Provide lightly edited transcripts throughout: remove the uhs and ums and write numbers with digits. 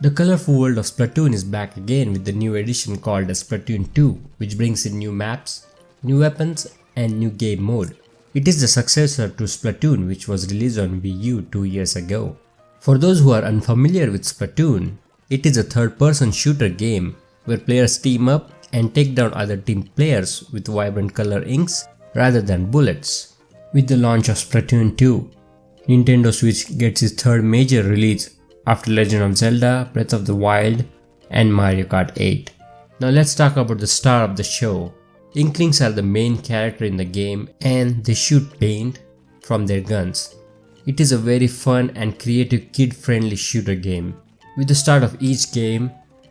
The colorful world of Splatoon is back again with the new edition called as Splatoon 2, which brings in new maps, new weapons, and new game mode. It is the successor to Splatoon, which was released on Wii U 2 years ago. For those who are unfamiliar with Splatoon, it is a third-person shooter game where players team up and take down other team players with vibrant color inks rather than bullets. With the launch of Splatoon 2, Nintendo Switch gets its third major release after Legend of Zelda, Breath of the Wild, and Mario Kart 8. Now let's talk about the star of the show. Inklings are the main character in the game and they shoot paint from their guns. It is a very fun and creative kid-friendly shooter game. With the start of each game,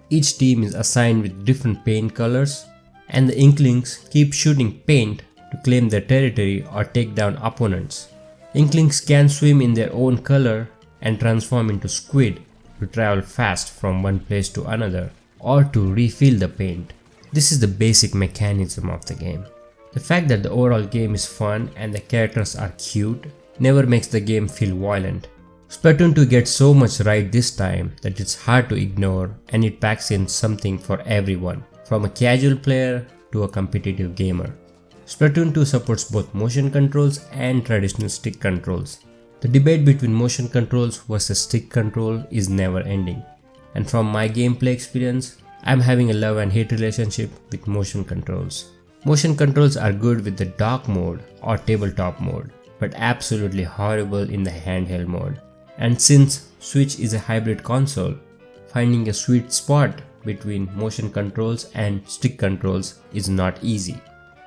each team is assigned with different paint colors and the Inklings keep shooting paint to claim their territory or take down opponents. Inklings can swim in their own color and transform into squid to travel fast from one place to another or to refill the paint. This is the basic mechanism of the game. The fact that the overall game is fun and the characters are cute never makes the game feel violent. Splatoon 2 gets so much right this time that it's hard to ignore, and it packs in something for everyone, from a casual player to a competitive gamer. Splatoon 2 supports both motion controls and traditional stick controls. The debate between motion controls versus stick control is never ending, and from my gameplay experience, I'm having a love and hate relationship with motion controls. Motion controls are good with the dock mode or tabletop mode, but absolutely horrible in the handheld mode. And since Switch is a hybrid console, finding a sweet spot between motion controls and stick controls is not easy.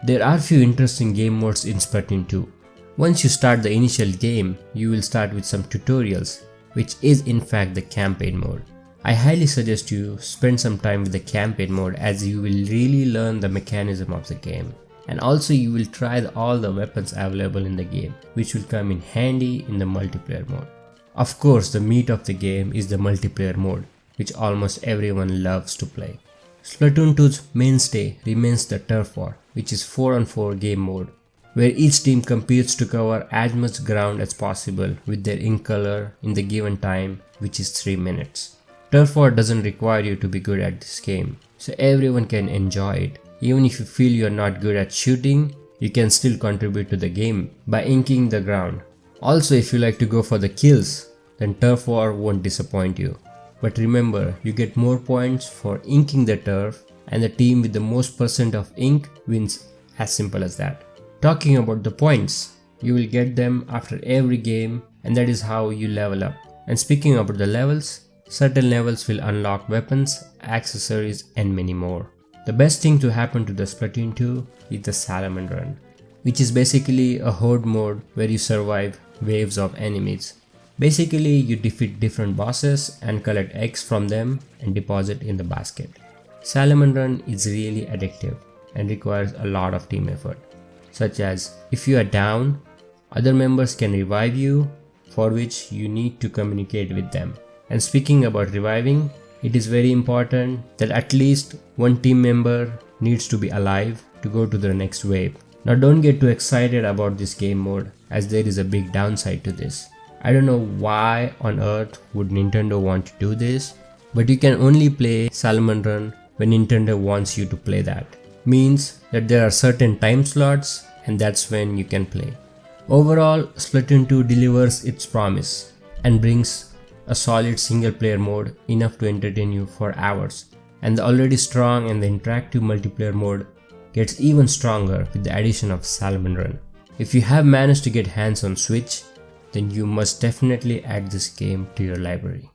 There are few interesting game modes in Splatoon 2. Once you start the initial game, you will start with some tutorials, which is in fact the campaign mode. I highly suggest you spend some time with the campaign mode as you will really learn the mechanism of the game. And also you will try all the weapons available in the game, which will come in handy in the multiplayer mode. Of course, the meat of the game is the multiplayer mode, which almost everyone loves to play. Splatoon 2's mainstay remains the Turf War, which is 4-on-4 game mode, where each team competes to cover as much ground as possible with their ink color in the given time, which is 3 minutes. Turf War doesn't require you to be good at this game, so everyone can enjoy it. Even if you feel you're not good at shooting, you can still contribute to the game by inking the ground. Also, if you like to go for the kills, then Turf War won't disappoint you. But remember, you get more points for inking the turf, and the team with the most % of ink wins, as simple as that. Talking about the points, you will get them after every game, and that is how you level up. And speaking about the levels, certain levels will unlock weapons, accessories, and many more. The best thing to happen to the Splatoon 2 is the Salmon Run, which is basically a horde mode where you survive waves of enemies. Basically, you defeat different bosses and collect eggs from them and deposit in the basket. Salmon Run is really addictive and requires a lot of team effort, such as if you are down, other members can revive you, for which you need to communicate with them. And speaking about reviving, it is very important that at least one team member needs to be alive to go to the next wave. Now don't get too excited about this game mode, as there is a big downside to this. I don't know why on earth would Nintendo want to do this, but you can only play Salmon Run when Nintendo wants you to play that. Means that there are certain time slots and that's when you can play. Overall, Splatoon 2 delivers its promise and brings a solid single player mode enough to entertain you for hours. And the already strong and the interactive multiplayer mode gets even stronger with the addition of Salmon Run. If you have managed to get hands on Switch, then you must definitely add this game to your library.